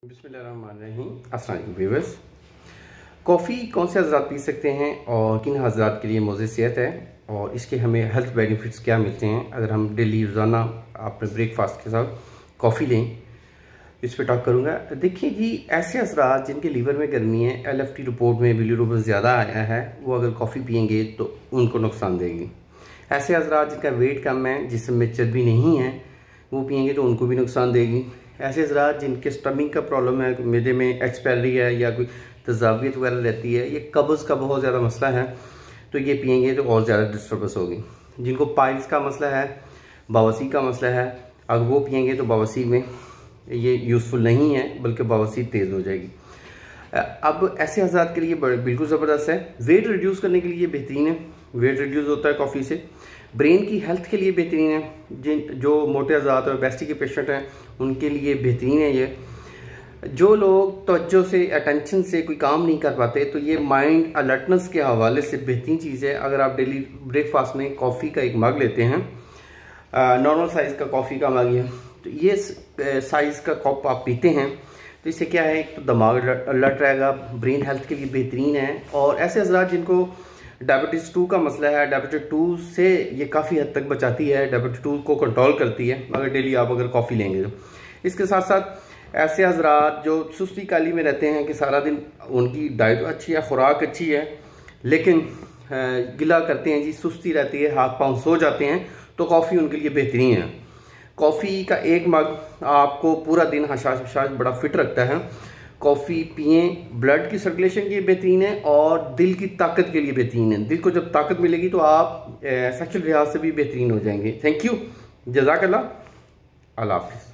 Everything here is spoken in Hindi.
बिस्मिल्लाहिर्रहमानिर्रहीम। अस्सलाम वालेकुम व्यूअर्स। कॉफ़ी कौन से हज़रात पी सकते हैं और किन हज़रात के लिए मुज़र सेहत है और इसके हमें हेल्थ बेनिफिट्स क्या मिलते हैं अगर हम डेली रोज़ाना अपने ब्रेकफास्ट के साथ कॉफ़ी लें, इस पर टॉक करूँगा। देखिए जी, ऐसे हज़रात जिनके लीवर में गर्मी है, LFT रिपोर्ट में बिलीरुबिन ज़्यादा आया है, वो अगर कॉफ़ी पियेंगे तो उनको नुकसान देगी। ऐसे हज़रात जिनका वेट कम है, जिस्म में चर्बी नहीं है, वो पियेंगे तो उनको भी नुकसान देगी। ऐसे हज़रात जिनके स्टमिक का प्रॉब्लम है, मैदे में एक्सपायरी है या कोई तजावियत वगैरह रहती है, ये कब्ज़ का बहुत ज़्यादा मसला है, तो ये पियेंगे तो और ज़्यादा डिस्टर्बेंस होगी। जिनको पाइल्स का मसला है, बवासीर का मसला है, अगर वो पियेंगे तो बवासीर में ये यूज़फुल नहीं है, बल्कि बवासीर तेज़ हो जाएगी। अब ऐसे हज़रात के लिए बिल्कुल ज़बरदस्त है। वेट रिड्यूस करने के लिए बेहतरीन है, वेट रिड्यूस होता है कॉफ़ी से। ब्रेन की हेल्थ के लिए बेहतरीन है, जो मोटे हज़रात और ओबेसिटी के पेशेंट हैं उनके लिए बेहतरीन है ये। जो लोग तवज्जो से, अटेंशन से कोई काम नहीं कर पाते, तो ये माइंड अलर्टनेस के हवाले से बेहतरीन चीज़ है। अगर आप डेली ब्रेकफास्ट में कॉफ़ी का एक मग लेते हैं, नॉर्मल साइज़ का कॉफ़ी का मग है, तो ये साइज़ का कप आप पीते हैं तो इससे क्या है, एक तो दिमाग अलर्ट रहेगा, ब्रेन हेल्थ के लिए बेहतरीन है। और ऐसे हज़रात जिनको डायबिटीज़ 2 का मसला है, डायबिटीज़ 2 से ये काफ़ी हद तक बचाती है, डायबिटीज़ 2 को कंट्रोल करती है अगर डेली आप अगर कॉफ़ी लेंगे तो। इसके साथ साथ ऐसे हज़रात जो सुस्ती काली में रहते हैं कि सारा दिन उनकी डाइट अच्छी है, खुराक अच्छी है, लेकिन गिला करते हैं जी, सुस्ती रहती है, हाथ पाँव सो जाते हैं, तो कॉफ़ी उनके लिए बेहतरीन है। कॉफ़ी का एक मग आपको पूरा दिन हशाश बड़ा फिट रखता है। कॉफ़ी पिए, ब्लड की सर्कुलेशन के लिए बेहतरीन है और दिल की ताकत के लिए बेहतरीन है। दिल को जब ताकत मिलेगी तो आप सेक्सुअल लिहाज से भी बेहतरीन हो जाएंगे। थैंक यू, जज़ाकल्लाह, अल्लाह हाफ़िज़।